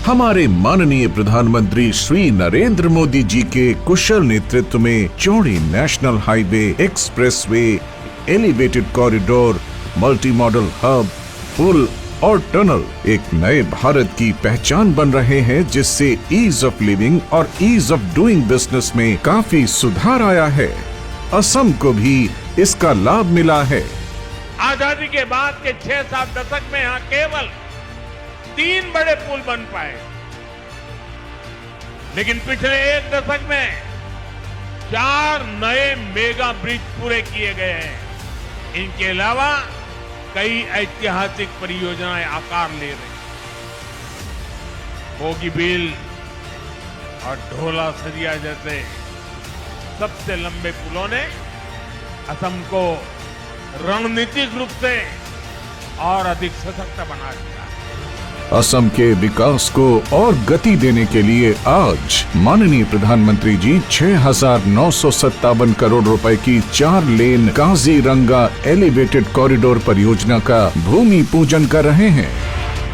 हमारे माननीय प्रधानमंत्री श्री नरेंद्र मोदी जी के कुशल नेतृत्व में चौड़ी national highway, expressway, elevated corridor, multi modal hub, पुल और टनल एक नए भारत की पहचान बन रहे हैं, जिससे ईज ऑफ लिविंग और ईज ऑफ डूइंग बिजनेस में काफी सुधार आया है। असम को भी इसका लाभ मिला है। आजादी के बाद के 6-7 दशक में यहाँ केवल 3 बड़े पुल बन पाए, लेकिन पिछले 1 दशक में 4 नए मेगा ब्रिज पूरे किए गए हैं। इनके अलावा कई ऐतिहासिक परियोजनाएं आकार ले रही। बोगीबील और ढोला सरिया जैसे सबसे लंबे पुलों ने असम को रणनीतिक रूप से और अधिक सशक्त बना दिया। असम के विकास को और गति देने के लिए आज माननीय प्रधानमंत्री जी 6,957 करोड़ रुपए की 4 लेन काजीरंगा एलिवेटेड कॉरिडोर परियोजना का भूमि पूजन कर रहे हैं।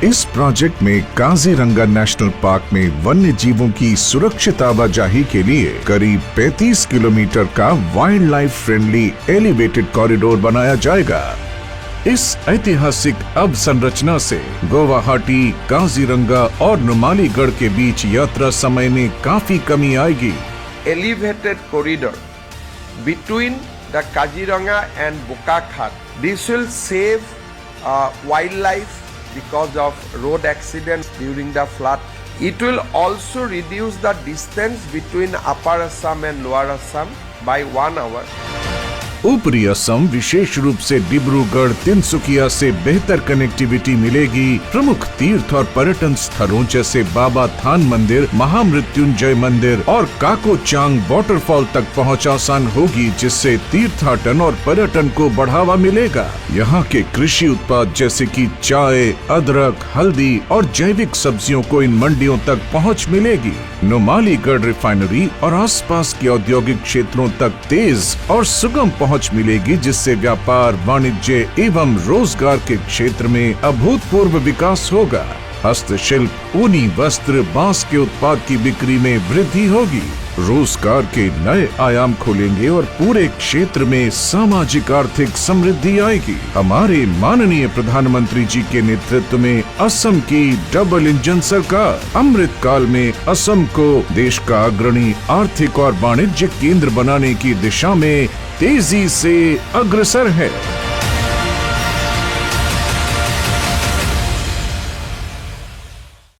इस प्रोजेक्ट में काजीरंगा नेशनल पार्क में वन्य जीवों की सुरक्षित आवाजाही के लिए करीब 35 किलोमीटर का wild life friendly elevated corridor बनाया जाएगा। इस ऐतिहासिक अवसंरचना से गुवाहाटी, काजीरंगा और नुमालीगढ़ के बीच यात्रा समय में काफी कमी आएगी। Elevated corridor between the Kaziranga and Bokakhat. This will save wildlife because of road accidents during the flood. It will also reduce the distance between Upper Assam and Lower Assam by 1 hour. ऊपरी असम विशेष रूप से डिब्रूगढ़, तिनसुकिया से बेहतर connectivity मिलेगी। प्रमुख तीर्थ और पर्यटन स्थलों जैसे बाबा थान मंदिर, महामृत्युंजय मंदिर और काकोचांग वाटरफॉल तक पहुंच आसान होगी, जिससे तीर्थाटन और पर्यटन को बढ़ावा मिलेगा। यहाँ के कृषि उत्पाद जैसे कि चाय, अदरक, हल्दी और जैविक सब्जियों को इन मंडियों तक पहुँच मिलेगी। नुमालीगढ़ रिफाइनरी और आसपास के औद्योगिक क्षेत्रों तक तेज और सुगम पहुंच मिलेगी, जिससे व्यापार, वाणिज्य एवं रोजगार के क्षेत्र में अभूतपूर्व विकास होगा। हस्तशिल्प, ऊनी वस्त्र, बांस के उत्पाद की बिक्री में वृद्धि होगी। रोजगार के नए आयाम खोलेंगे और पूरे क्षेत्र में सामाजिक आर्थिक समृद्धि आएगी। हमारे माननीय प्रधानमंत्री जी के नेतृत्व में असम की डबल इंजन सरकार अमृत काल में असम को देश का अग्रणी आर्थिक और वाणिज्यिक केंद्र बनाने की दिशा में तेजी से अग्रसर है।